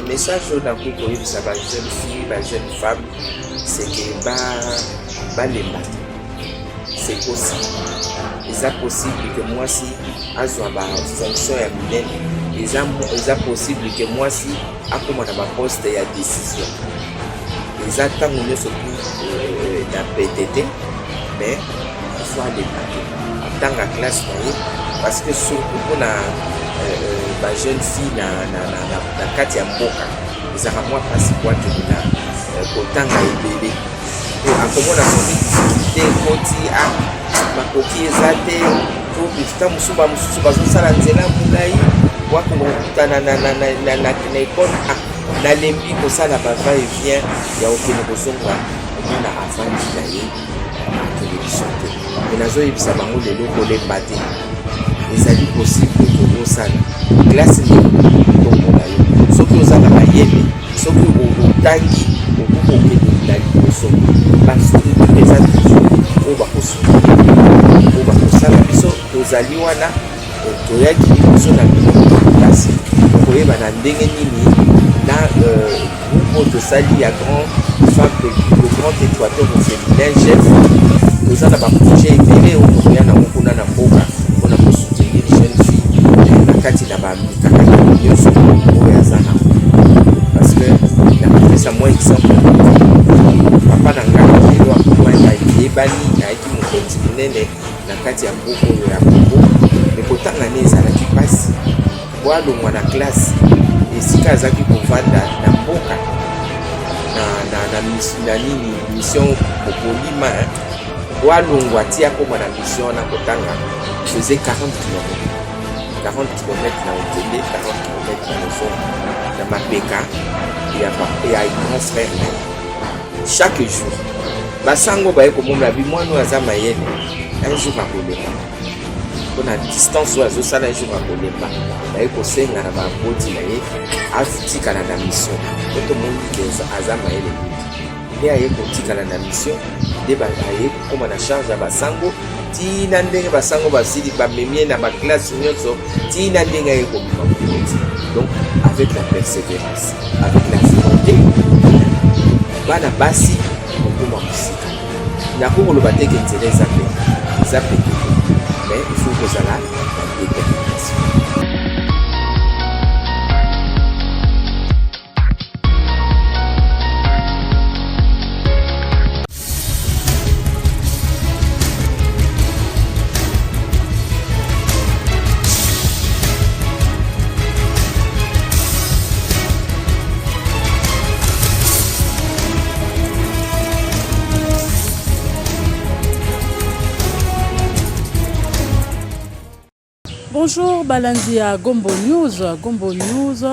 message on a pour ça va jeune fille, va jeune femme, c'est que balemba. C'est possible. C'est possible que moi si azwa ba fonction ya minene. C'est possible que moi si akoma na ba poste ya décision. Les tant on se trouve dans PTT, mais il faut aller dans la classe parce que surtout pour la jeune fille na kati ya mboka ezaka mwa pasi kwate na kotanga ebele akomona soki difficulté koti makoki eza te to bifika mosusu bazosala nzela molai wakokutana na ekole nalembi kosala bava et vient ya okende kozonga omwana avandi na ye télévision te me nazoyebisa bango lelo kolemba te ezali possible tokosala klase ndenge tokola yo soki ozala mayele soki otangi okokokende na liboso bastructure eza toujours oyo bakosala biso tozali wana toyaki liboso na bino kasi okoyeba na ndenge nini na groupe tosali ya le grand équateur au féminin chef toza na baprojet ebele oyo tokoya nango kuna na mboka mpona kosoutenir jeune fille na kati na bamikakaki nyonso oyo aza na parce que nakopesa mwa exemple papa na ngai lelo akomana yebani ayaki mokonzi monene na kati ya mboka oyo ya kongo ekotanga ne ezalaki mpasi po alongwa na klase esika azalaki kovanda na mboka na nini mission kokolima po alongwa ti akoma na mission na kotanga faisait 40 km na okende 40 km na ozonga na mapeka ya grand frère chaque jour basango baye komona bimwana oyo aza mayele un jour akolemba mpona distance oyo azosala un jour akolemba baye kosenga na baboti na ye atikala na mission po tomoni aza mayele nde aye kotikala na mission nde aye kokoma na charge ya basango tina ndenge basango basili bamemie na baklasse nyonso tina ndenge aye komima mokoti donc avec la persévérance avec la volonté bana basi kokoma mosika nakokoloba teke nzela eza peke mais il faut kozala na détermination. Bonjour Balandia Gombo News. Gombo News,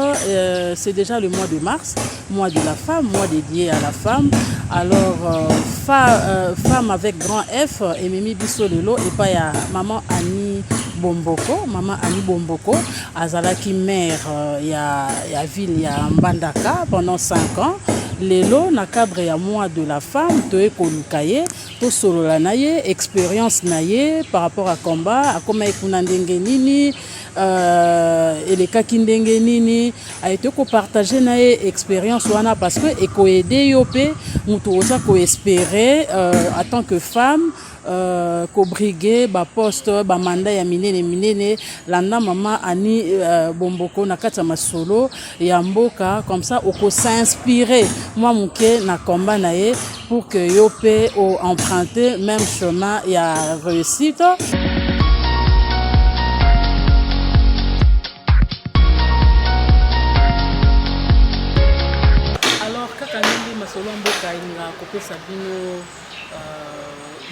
c'est déjà le mois de mars, mois de la femme, mois dédié à la femme. Alors, femme avec grand F, et Mimi Bissolelo, et pas ya maman Annie Bomboko, Azalaki mère, ya ville, ya Mbandaka pendant 5 ans. Lelo na cadre ya mois de la femme toye kolukaye to solo la naye expérience naye par rapport à combat akoma ekuna ndenge nini elekaki ndenge nini a été ko partager naye expérience wana parce que eko aider yo pe mutu oza ko espérer en tant que femme ko briguer ba poste ba mandat ya minene landa mama Ani Bomboko na kati ya masolo ya mboka comme ça oko s'inspirer moi muke na combat naye pour que yo pe o emprunter même chemin ya réussite. Alors kaka nindi masolo mboka inga kopesa bino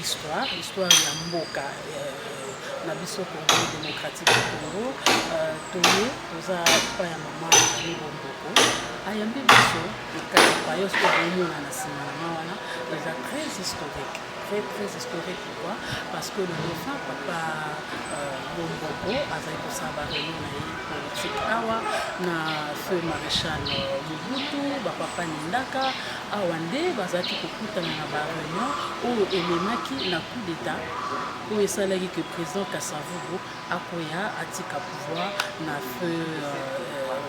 histoire ya mboka na biso Congo démocratique du Congo toza pa ya mama Ani Bomboko ayambi biso kati pa yo so bomona na sima na wana eza très historique pourquoi parce que le dauphin papa Bomboko azali kosaba réunion na ye politique awa na feu maréchal Mobutu bapapa Nindaka awa nde bazalaki kokutana na ba réunion oyo ememaki na coup d'état oyo esalaki que président Kasavubu akoya atika pouvoir na feu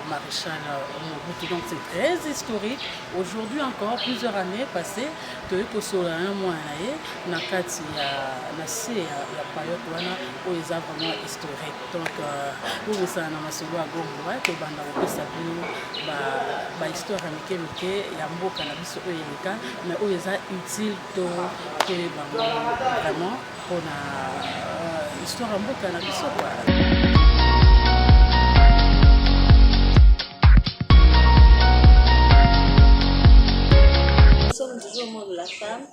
maréchal Mobutu. Donc c'est très historique. Aujourd'hui encore, plusieurs années passées, toyei kosola un mois na kati na se ya période wana oyo eza vraiment historique. Donc bobosana na masolo ya Gombo tobanda kopesa bino bahistoire ya mike mike ya mboka na biso oyo eleka mais oyo eza utile toyebango vraiment mpona histoire ya mboka na biso kwa. Nous sommes toujours au mois de la femme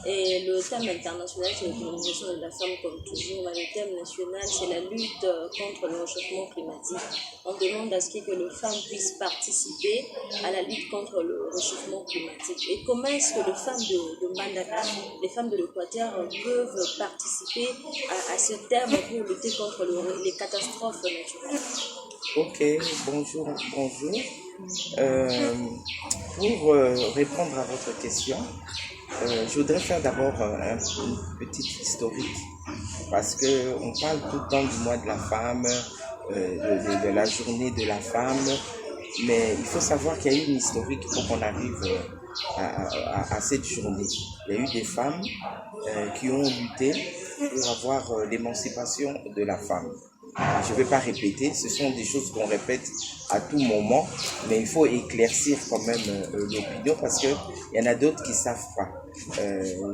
et le thème international c'est l'autonomisation de la femme comme toujours, mais le thème national c'est la lutte contre le réchauffement climatique. On demande à ce que les femmes puissent participer à la lutte contre le réchauffement climatique. Et comment est-ce que les femmes de Mbandaka, les femmes de l'Équateur peuvent participer à ce thème pour lutter contre les catastrophes naturelles? Ok, bonjour. Pour répondre à votre question, je voudrais faire d'abord une petite historique parce qu'on parle tout le temps du mois de la femme, de la journée de la femme, mais il faut savoir qu'il y a eu une historique pour qu'on arrive à cette journée. Il y a eu des femmes qui ont lutté pour avoir l'émancipation de la femme. Je ne vais pas répéter, ce sont des choses qu'on répète à tout moment, mais il faut éclaircir quand même l'opinion parce qu'il y en a d'autres qui ne savent pas.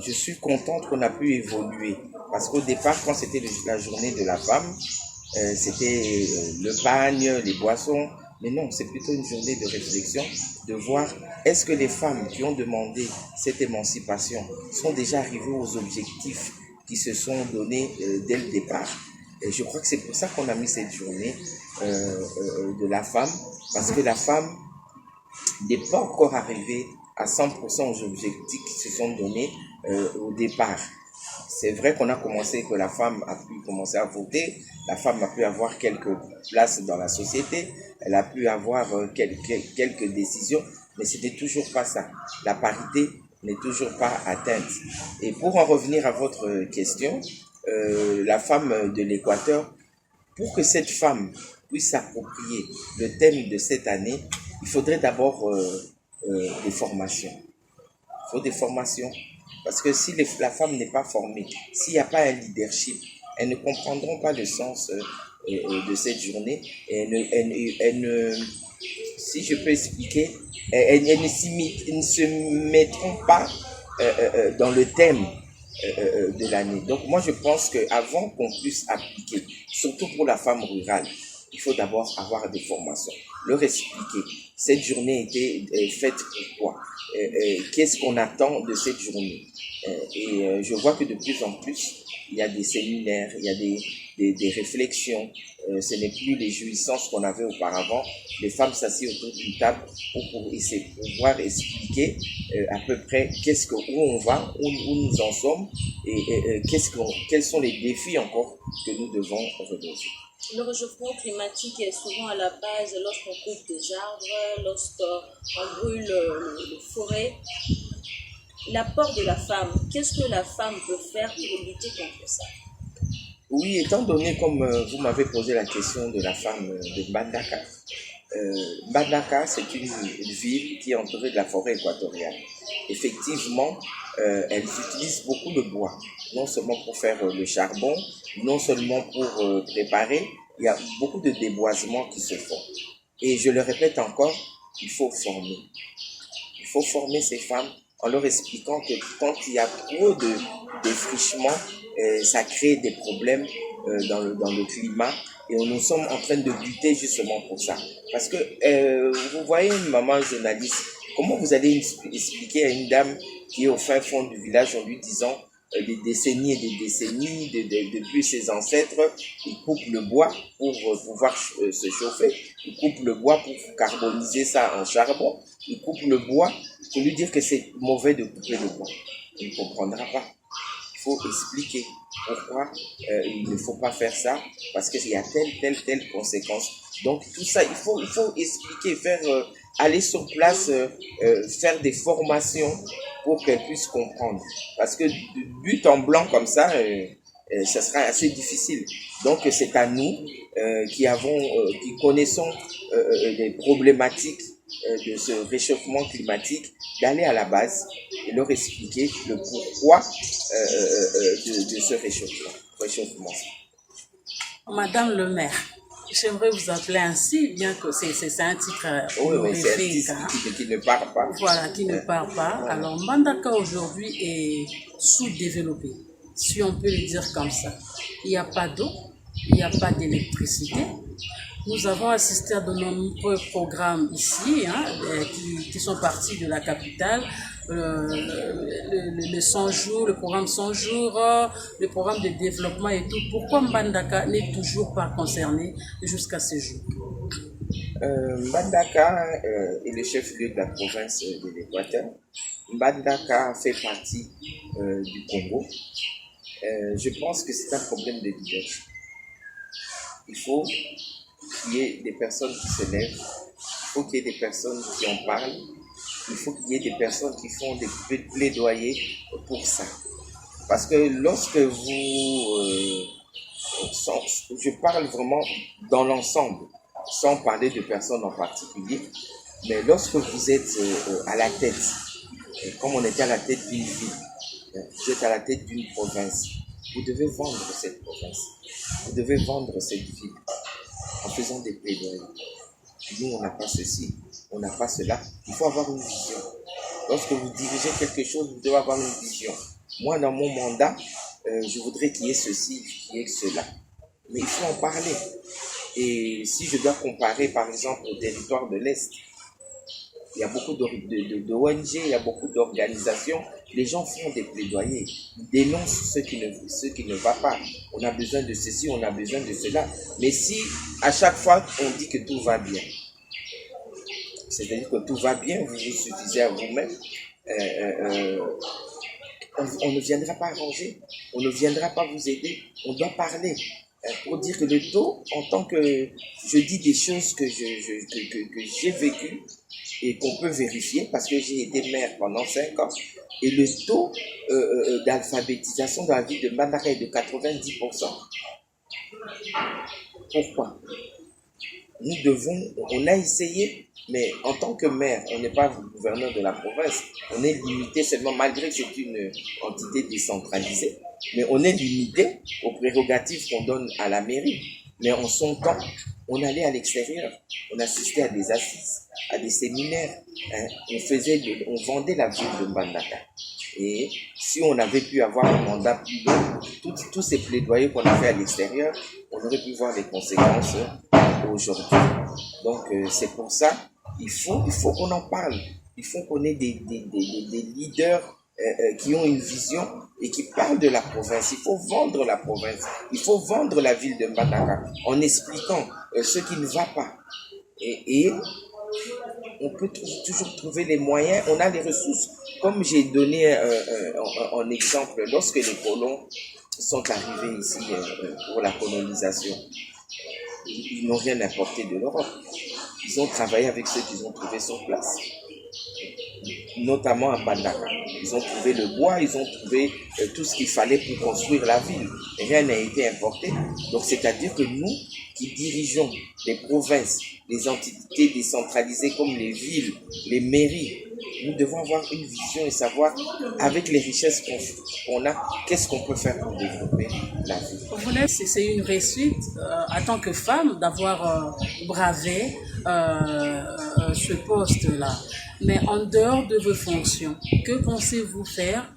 Je suis contente qu'on a pu évoluer parce qu'au départ, quand c'était la journée de la femme, c'était le bagne, les boissons, mais non, c'est plutôt une journée de réflexion, de voir est-ce que les femmes qui ont demandé cette émancipation sont déjà arrivées aux objectifs qui se sont donnés dès le départ. Et je crois que c'est pour ça qu'on a mis cette journée de la femme, parce que la femme n'est pas encore arrivée à 100% aux objectifs qui se sont donnés au départ. C'est vrai qu'on a commencé, que la femme a pu commencer à voter, la femme a pu avoir quelques places dans la société, elle a pu avoir quelques décisions, mais c'était toujours pas ça. La parité n'est toujours pas atteinte. Et pour en revenir à votre question, la femme de l'Équateur, pour que cette femme puisse s'approprier le thème de cette année, il faudrait d'abord des formations. Il faut des formations. Parce que si la femme n'est pas formée, s'il n'y a pas un leadership, elles ne comprendront pas le sens de cette journée. Si je peux expliquer, elles ne se mettront pas dans le thème de l'année. Donc moi je pense qu'avant qu'on puisse appliquer, surtout pour la femme rurale, il faut d'abord avoir des formations, leur expliquer cette journée était faite pourquoi, qu'est-ce qu'on attend de cette journée. Et je vois que de plus en plus il y a des séminaires, il y a des réflexions. Ce n'est plus les jouissances qu'on avait auparavant. Les femmes s'assiedent autour d'une table pour pouvoir expliquer à peu près où on va, où nous en sommes et quels sont les défis encore que nous devons relever. Le réchauffement climatique est souvent à la base lorsqu'on coupe des arbres, lorsqu'on brûle les forêts. L'apport de la femme, qu'est-ce que la femme peut faire pour lutter contre ça? Oui, étant donné, comme vous m'avez posé la question de la femme de Mbandaka, Mbandaka, c'est une ville qui est entourée de la forêt équatoriale. Effectivement, elles utilisent beaucoup de bois, non seulement pour faire le charbon, non seulement pour préparer, il y a beaucoup de déboisements qui se font. Et je le répète encore, il faut former. Il faut former ces femmes en leur expliquant que quand il y a trop de défrichement, ça crée des problèmes dans le climat et nous sommes en train de lutter justement pour ça. Parce que vous voyez une maman journaliste, comment vous allez expliquer à une dame qui est au fin fond du village en lui disant des décennies et des décennies, depuis ses ancêtres, ils coupent le bois pour pouvoir se chauffer, ils coupent le bois pour carboniser ça en charbon, ils coupent le bois pour lui dire que c'est mauvais de couper le bois. Il ne comprendra pas. Il faut expliquer pourquoi il ne faut pas faire ça, parce qu'il y a telle conséquence. Donc tout ça, il faut expliquer, aller sur place, faire des formations pour qu'elles puissent comprendre. Parce que de but en blanc comme ça, ça sera assez difficile. Donc c'est à nous qui connaissons les problématiques de ce réchauffement climatique, d'aller à la base et leur expliquer le pourquoi de ce réchauffement. Madame le maire, j'aimerais vous appeler ainsi, bien que c'est un titre oui, c'est un titre qui ne part pas. Voilà, qui ne part pas. Alors, Mbandaka aujourd'hui est sous-développé, si on peut le dire comme ça. Il n'y a pas d'eau, il n'y a pas d'électricité. Nous avons assisté à de nombreux programmes ici, qui sont partis de la capitale. Le 100 jours, le programme 100 jours, le programme de développement et tout. Pourquoi Mbandaka n'est toujours pas concerné jusqu'à ce jour? Mbandaka est le chef-lieu de la province de l'Équateur. Mbandaka fait partie du Congo. Je pense que c'est un problème de leadership. Il faut qu'il y ait des personnes qui se lèvent, il faut qu'il y ait des personnes qui en parlent, il faut qu'il y ait des personnes qui font des plaidoyers pour ça. Parce que lorsque je parle vraiment dans l'ensemble, sans parler de personnes en particulier, mais lorsque vous êtes à la tête, comme on était à la tête d'une ville, vous êtes à la tête d'une province, vous devez vendre cette province, vous devez vendre cette ville en faisant des plaidoyers. Nous, on n'a pas ceci, on n'a pas cela. Il faut avoir une vision. Lorsque vous dirigez quelque chose, vous devez avoir une vision. Moi, dans mon mandat, je voudrais qu'il y ait ceci, qu'il y ait cela. Mais il faut en parler. Et si je dois comparer, par exemple, au territoire de l'Est, il y a beaucoup d'ONG, il y a beaucoup d'organisations. Les gens font des plaidoyers. Ils dénoncent ce qui ne va pas. On a besoin de ceci, on a besoin de cela. Mais si à chaque fois on dit que tout va bien, c'est-à-dire que tout va bien, vous vous suffisez à vous-même, on ne viendra pas arranger, on ne viendra pas vous aider. On doit parler. Pour dire que le taux, en tant que je dis des choses que j'ai vécues et qu'on peut vérifier, parce que j'ai été maire pendant 5 ans, et le taux d'alphabétisation dans la ville de Mbandaka est de 90%. Pourquoi? On a essayé, mais en tant que maire, on n'est pas gouverneur de la province, on est limité seulement, malgré que c'est une entité décentralisée, mais on est limité aux prérogatives qu'on donne à la mairie. Mais en son temps, on allait à l'extérieur, on assistait à des assises, à des séminaires, on vendait la ville de Mbandaka. Et si on avait pu avoir un mandat plus long, tous ces plaidoyers qu'on a fait à l'extérieur, on aurait pu voir les conséquences aujourd'hui. Donc c'est pour ça, il faut qu'on en parle. Il faut qu'on ait des leaders qui ont une vision et qui parlent de la province. Il faut vendre la province. Il faut vendre la ville de Mbandaka en expliquant ce qui ne va pas. Et on peut toujours trouver les moyens. On a les ressources. Comme j'ai donné en exemple, lorsque les colons sont arrivés ici pour la colonisation, ils n'ont rien apporté de l'Europe. Ils ont travaillé avec ceux qu'ils ont trouvés sur place, notamment à Mbandaka. Ils ont trouvé le bois, ils ont trouvé tout ce qu'il fallait pour construire la ville. Rien n'a été importé. Donc c'est-à-dire que nous qui dirigeons les provinces, les entités décentralisées comme les villes, les mairies, nous devons avoir une vision et savoir, avec les richesses qu'on a, qu'est-ce qu'on peut faire pour développer la ville. C'est une réussite en tant que femme d'avoir bravé ce poste-là. Mais en dehors de vos fonctions, que pensez-vous faire?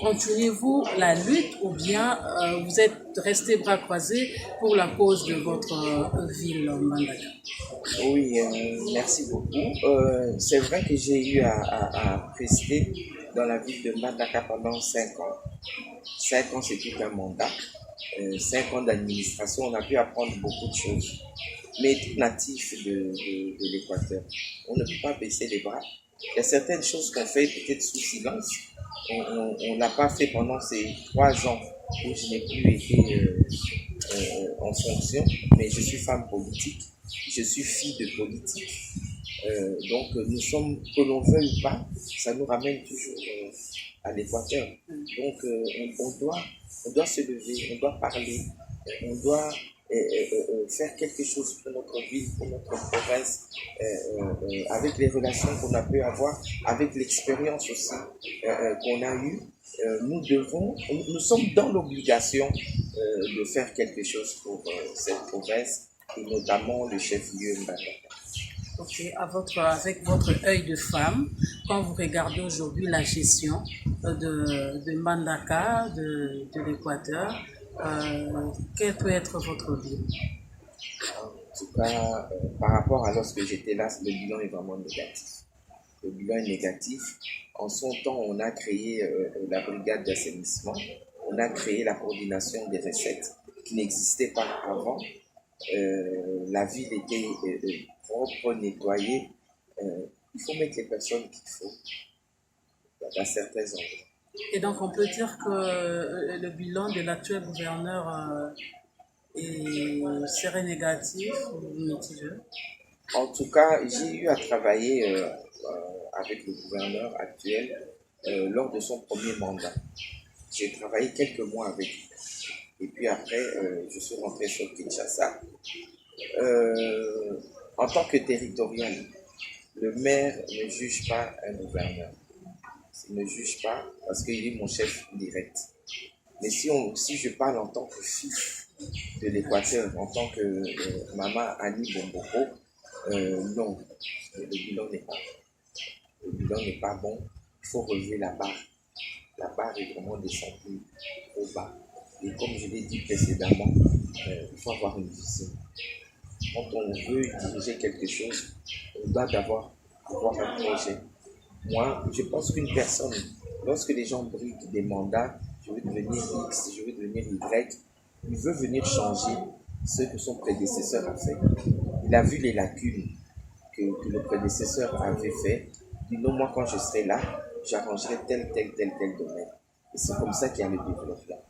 Continuez-vous la lutte ou bien vous êtes resté bras croisés pour la cause de votre ville, Mbandaka? Oui, merci beaucoup. C'est vrai que j'ai eu à prester dans la ville de Mbandaka pendant 5 ans. 5 ans, c'est tout un mandat. 5 ans d'administration, on a pu apprendre beaucoup de choses. Mais natif de l'Équateur, on ne peut pas baisser les bras. Il y a certaines choses qu'on fait peut-être sous silence. On n'a pas fait pendant ces 3 ans où je n'ai plus été en fonction, mais je suis femme politique, je suis fille de politique. Donc nous sommes, que l'on veuille ou pas, ça nous ramène toujours à l'Équateur. Donc On doit se lever, on doit parler, on doit faire quelque chose pour notre ville, pour notre province, avec les relations qu'on a pu avoir, avec l'expérience aussi qu'on a eue. Nous sommes dans l'obligation de faire quelque chose pour cette province et notamment le chef-lieu Mbandaka. Ok, avec votre œil de femme, quand vous regardez aujourd'hui la gestion de Mbandaka, de l'Équateur, quel peut être votre bilan? En tout cas, par rapport à lorsque j'étais là, le bilan est vraiment négatif. Le bilan est négatif. En son temps, on a créé la brigade d'assainissement, on a créé la coordination des recettes qui n'existait pas avant. La ville était propre, nettoyée. Il faut mettre les personnes qu'il faut dans certains endroits. Et donc on peut dire que le bilan de l'actuel gouverneur serait négatif ou mitigé? En tout cas, j'ai eu à travailler avec le gouverneur actuel lors de son premier mandat. J'ai travaillé quelques mois avec lui. Et puis après, je suis rentré sur Kinshasa. En tant que territorial, le maire ne juge pas un gouverneur. Il ne juge pas parce qu'il est mon chef direct. Mais si je parle en tant que fils de l'Équateur, en tant que maman Annie Bomboko, non, le bilan n'est pas bon. Le bilan n'est pas bon. Il faut relever la barre. La barre est vraiment descendue au bas. Et comme je l'ai dit précédemment, il faut avoir une vision. Quand on veut diriger quelque chose, on doit d'abord avoir un projet. Moi, je pense qu'une personne, lorsque les gens briguent des mandats, je veux devenir X, je veux devenir Y, il veut venir changer ce que son prédécesseur a fait. Il a vu les lacunes que le prédécesseur avait fait. Il dit non, moi quand je serai là, j'arrangerai tel domaine. Et c'est comme ça qu'il y a le développement.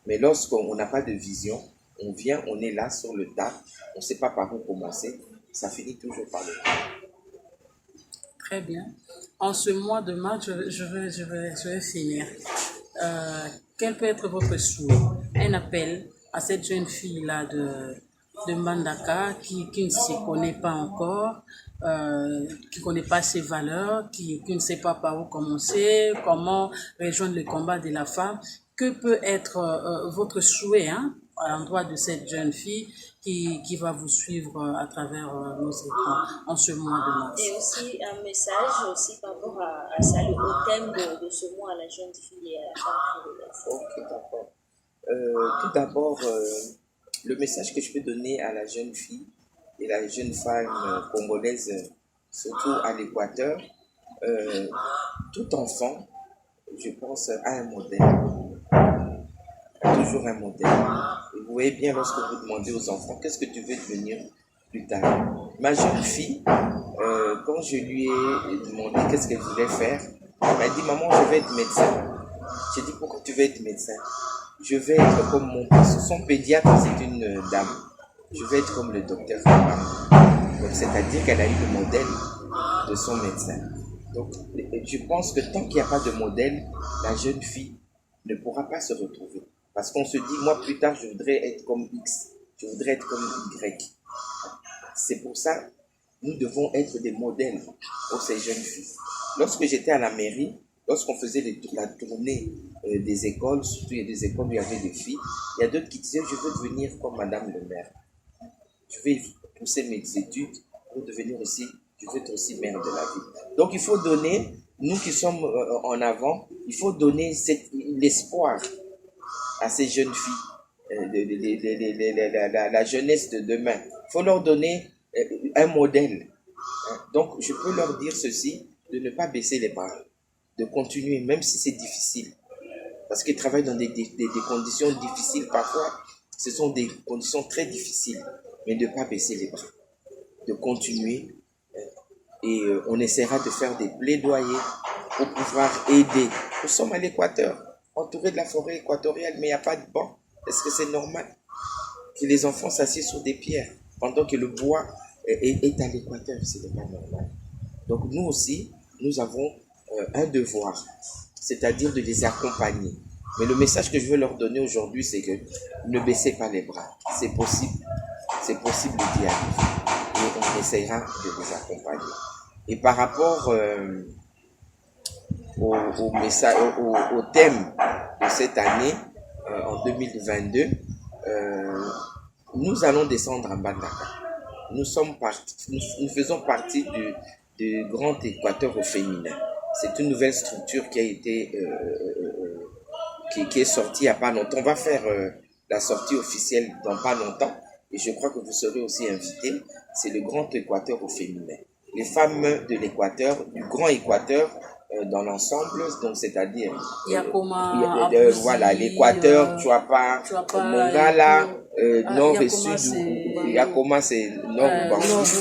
Mais lorsqu'on n'a pas de vision, on vient, on est là sur le tas, on ne sait pas par où commencer, ça finit toujours par le tas. Très bien. En ce mois de mars, je vais finir. Quel peut être votre souhait? Un appel à cette jeune fille-là de Mbandaka qui ne se connaît pas encore, qui ne connaît pas ses valeurs, qui ne sait pas par où commencer, comment rejoindre le combat de la femme. Que peut être votre souhait à l'endroit de cette jeune fille qui va vous suivre à travers nos écrans en ce mois de mars? Et aussi un message aussi par rapport à ça, au thème de ce mois, à la jeune fille et à la femme congolaise. Ok, d'accord. Tout d'abord, le message que je peux donner à la jeune fille et la jeune femme congolaise, surtout à l'Équateur, tout enfant, je pense, a un modèle. Toujours un modèle. Et vous voyez bien lorsque vous demandez aux enfants qu'est-ce que tu veux devenir plus tard. Ma jeune fille, quand je lui ai demandé qu'est-ce qu'elle voulait faire, elle m'a dit maman, je vais être médecin. J'ai dit pourquoi tu veux être médecin? Je vais être comme son pédiatre, c'est une dame. Je vais être comme le docteur Kabam. Donc c'est-à-dire qu'elle a eu le modèle de son médecin. Donc je pense que tant qu'il n'y a pas de modèle, la jeune fille ne pourra pas se retrouver. Parce qu'on se dit, moi plus tard, je voudrais être comme X, je voudrais être comme Y. C'est pour ça, nous devons être des modèles pour ces jeunes filles. Lorsque j'étais à la mairie, lorsqu'on faisait la tournée des écoles, surtout il y a des écoles où il y avait des filles, il y a d'autres qui disaient, je veux devenir comme Madame le maire. Je vais pousser mes études pour devenir aussi, je veux être aussi maire de la ville. Donc il faut donner, nous qui sommes en avant, il faut donner l'espoir à ces jeunes filles, la jeunesse de demain. Il faut leur donner un modèle. Donc, je peux leur dire ceci, de ne pas baisser les bras, de continuer, même si c'est difficile. Parce qu'ils travaillent dans des conditions difficiles parfois. Ce sont des conditions très difficiles, mais de ne pas baisser les bras, de continuer. Et on essaiera de faire des plaidoyers pour pouvoir aider. Nous sommes à l'Équateur, entouré de la forêt équatoriale, mais il n'y a pas de banc. Est-ce que c'est normal que les enfants s'assiedent sur des pierres pendant que le bois est à l'Équateur? Ce n'est pas normal. Donc nous aussi, nous avons un devoir, c'est-à-dire de les accompagner. Mais le message que je veux leur donner aujourd'hui, c'est que ne baissez pas les bras. C'est possible d'y arriver. Et on essaiera de vous accompagner. Et par rapport au thème de cette année, en 2022, nous allons descendre à Mbandaka. Nous faisons partie du Grand Équateur au féminin. C'est une nouvelle structure qui a été qui est sortie il n'y a pas longtemps. On va faire la sortie officielle dans pas longtemps. Et je crois que vous serez aussi invités. C'est le Grand Équateur au féminin. Les femmes de l'Équateur, du Grand Équateur, dans l'ensemble, donc c'est-à-dire voilà, l'Équateur, Chuapa, Mongala, nord et sud, Yakoma c'est nord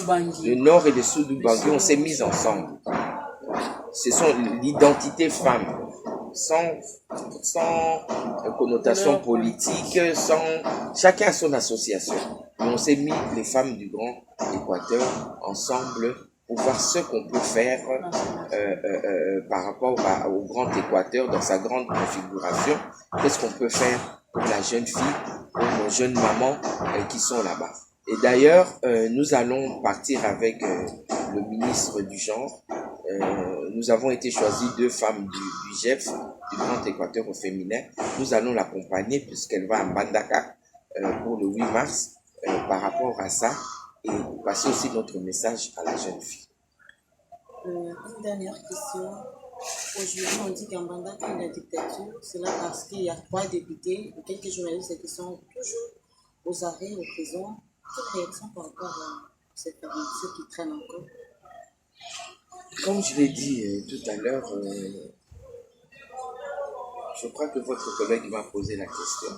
Ubangi, le nord et le sud Ubangi, on s'est mis ensemble. Ce sont l'identité femme, sans connotation politique, chacun a son association. Et on s'est mis les femmes du Grand Équateur ensemble pour voir ce qu'on peut faire par rapport au Grand Équateur dans sa grande configuration. Qu'est-ce qu'on peut faire pour la jeune fille, pour nos jeunes mamans qui sont là-bas. Et d'ailleurs, nous allons partir avec le ministre du genre. Nous avons été choisis 2 femmes du GEF, du Grand Équateur au féminin. Nous allons l'accompagner puisqu'elle va à Mbandaka pour le 8 mars par rapport à ça. Et passer aussi notre message à la jeune fille. Une dernière question. Aujourd'hui, on dit qu'en Mbandaka, il y a la dictature. C'est là parce qu'il y a 3 députés et quelques journalistes qui sont toujours aux arrêts, aux prisons. Quelle réaction par rapport à cette fermeture qui traîne encore? Comme je l'ai dit tout à l'heure, je crois que votre collègue m'a posé la question.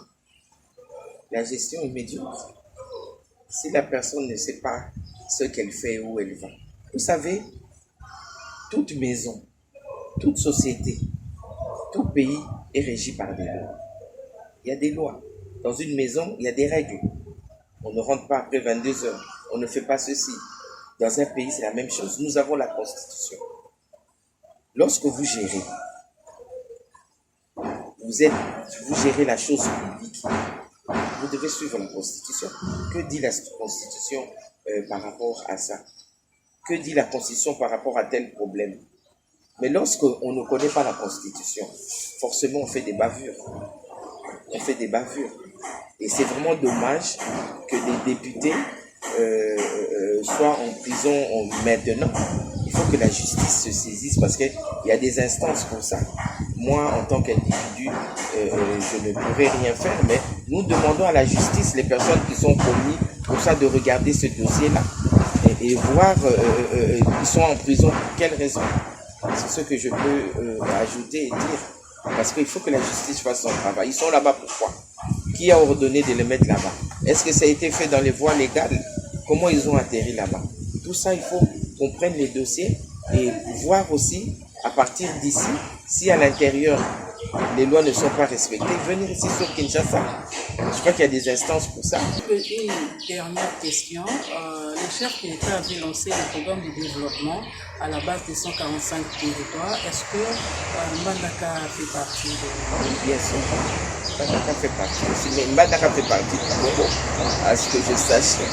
La gestion est médiocre. Si la personne ne sait pas ce qu'elle fait et où elle va. Vous savez, toute maison, toute société, tout pays est régi par des lois. Il y a des lois. Dans une maison, il y a des règles. On ne rentre pas après 22 heures. On ne fait pas ceci. Dans un pays, c'est la même chose. Nous avons la Constitution. Lorsque vous gérez, vous gérez la chose publique. Vous devez suivre la Constitution. Que dit la Constitution par rapport à ça? Que dit la Constitution par rapport à tel problème? Mais lorsqu'on ne connaît pas la Constitution, forcément on fait des bavures. On fait des bavures. Et c'est vraiment dommage que des députés soient en prison maintenant. Il faut que la justice se saisisse parce qu'il y a des instances pour ça. Moi, en tant qu'individu, je ne pourrais rien faire, mais nous demandons à la justice, les personnes qui sont commises pour ça, de regarder ce dossier-là et voir ils sont en prison pour quelles raisons. C'est ce que je peux ajouter et dire. Parce qu'il faut que la justice fasse son travail. Ils sont là-bas pourquoi? Qui a ordonné de les mettre là-bas? Est-ce que ça a été fait dans les voies légales? Comment ils ont atterri là-bas? Tout ça, il faut qu'on prenne les dossiers et voir aussi, à partir d'ici, si à l'intérieur, les lois ne sont pas respectées, venir ici sur Kinshasa. Je crois qu'il y a des instances pour ça. Une dernière question. Le chef de l'État avait lancé le programme de développement à la base des 145 territoires. Est-ce que Mbandaka fait partie de... Oui, bien sûr. Mbandaka fait partie aussi. Mais Mbandaka fait partie du Congo, à ce que je sache.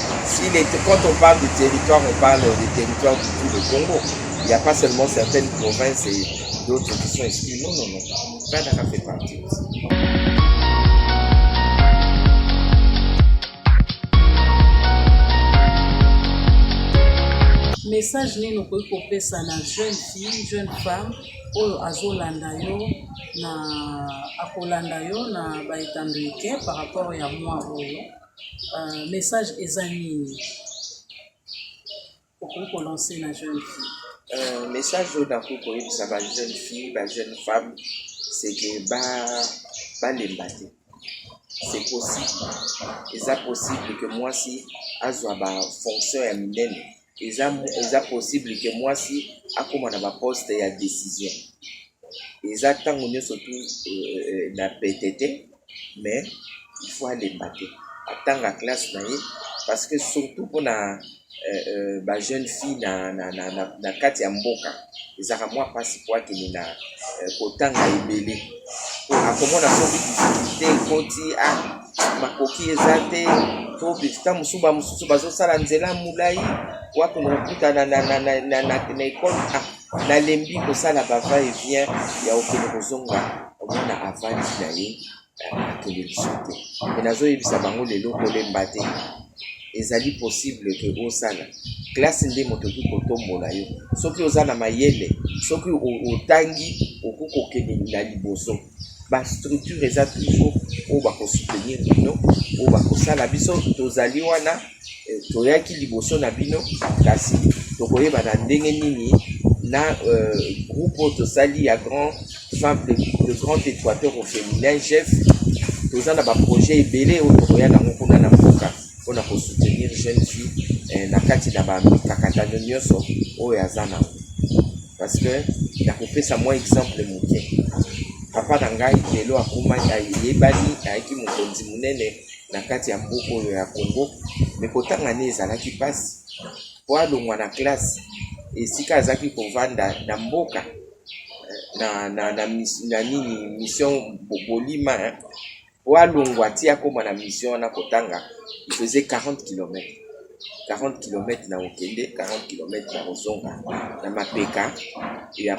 Quand on parle de territoire, on parle des territoires de tout le Congo. Il n'y a pas seulement certaines provinces et d'autres qui sont exclues. Non, non, non. Mbandaka fait partie aussi. Message nini okoki kopesa na jeune fille, jeune femme oyo azolanda yo na akolanda yo na baetando eke par rapport ya moi oyo message eza nini okoki kolancer na jeune fille? Message oyo nakoki koyebisa ba jeune fille, ba jeune femme, c'est que balemba te. C'est possible. Eza possible que moi si azwa ba fonction ya minene. Eza possible que moi si akoma na ba poste ya décision. Eza tango nyonso tu na PTT, mais il faut aller battre. Attendre la classe na ye parce que surtout pour na ba jeune fille na kati ya mboka ezaka mwa pasi po akende na kotanga ebele akomona soki difficulté ekoti makoki eza te to bisika mosusu bazosala nzela molai wapi nakokutana na ekole nalembi kosala bava et vient ya okende kozonga omona avandi na ye akende liso te me nazoyebisa bango lelo kolemba te ezali possible ke osala klase nde moto okoki kotombola yo soki oza na mayele soki otangi okoki kokende na liboso bastructure eza toujours oyo bakosoutenir bino oyo bakosala biso tozali wana toyaki liboso na bino kasi tokoyeba na ndenge nini na groupe oyo tosali ya de grand équateur au féminin chef toza na baprojet ebele oyo tokoya nango kuna na mboka mpona kosoutenir jeune fille na kati na bamikakatano nyonso oyo aza nango parce que nakopesa mwa exemple moke papa na ngai lelo akoma ayebani ayaki mokonzi monene na kati ya mboka oyo ya Congo me kotanga ne ezalaki mpasi po alongwa na klase esika azalaki kovanda na mboka na nini mission bolima po alongwa ti akoma na mission wana kotanga il faisait 40 km na okende 40 km na kozonga na mapeka ya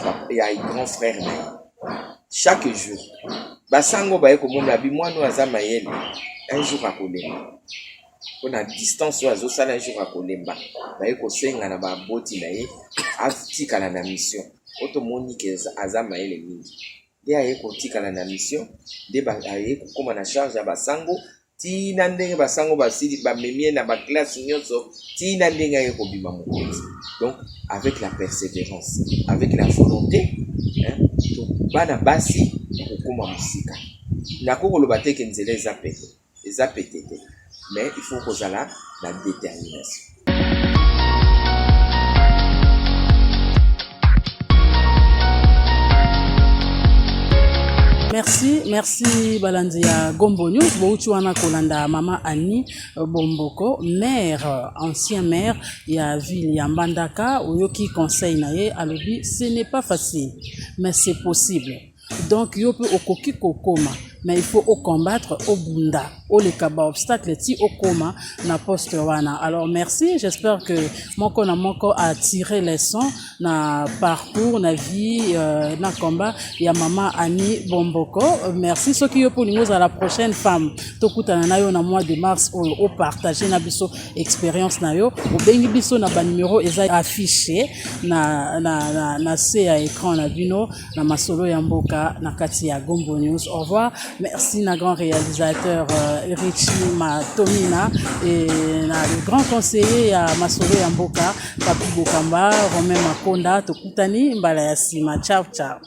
grand frère na ye chaque jour basango baye komona bimwano aza mayele un jour akolemba mpona distance oyo azosala un jour akolemba baye kosenga na baboti na ye atikala na mission oyo tomoni ke aza mayele mingi nde aye kotikala na mission nde aye kokóma na charge ya basango tina ndenge basango basili bamemie na baklasse nyonso tina ndenge aye kobima mokonzi donc avec la persévérance avec la volonté bana basi kokóma mosika nakoki koloba te ke nzela eza pete te mais il faut kozala na détermination. Merci Balandia Gombo News. Bouti wana kolanda Mama Annie Bomboko, maire, ancien maire, il y a ville ya Mbandaka, oyoki conseil na ye, alobi, ce n'est pas facile, mais c'est possible. Donc yo peut okoki kokoma, mais il faut au combattre au bunda, au le kaba obstacle ti au coma na poste wana. Alors merci, j'espère que moko a tiré les leçons na parcours na vie na combat ya Mama Annie Bomboko. Merci ceux qui yo pour nous à la prochaine femme. Tokutana na yo na mois de mars au partager na biso expérience na yo, au bengi biso na ba numéro eza affiché na C à écran na bino na masolo ya mboka na kati ya Gombo News. Au revoir. Merci na grand réalisateur Richie Matomina et na le grand conseiller ya Masolo ya Mboka Papi Bokamba Romain Makonda tokutani mbala ya sima. Ciao ciao.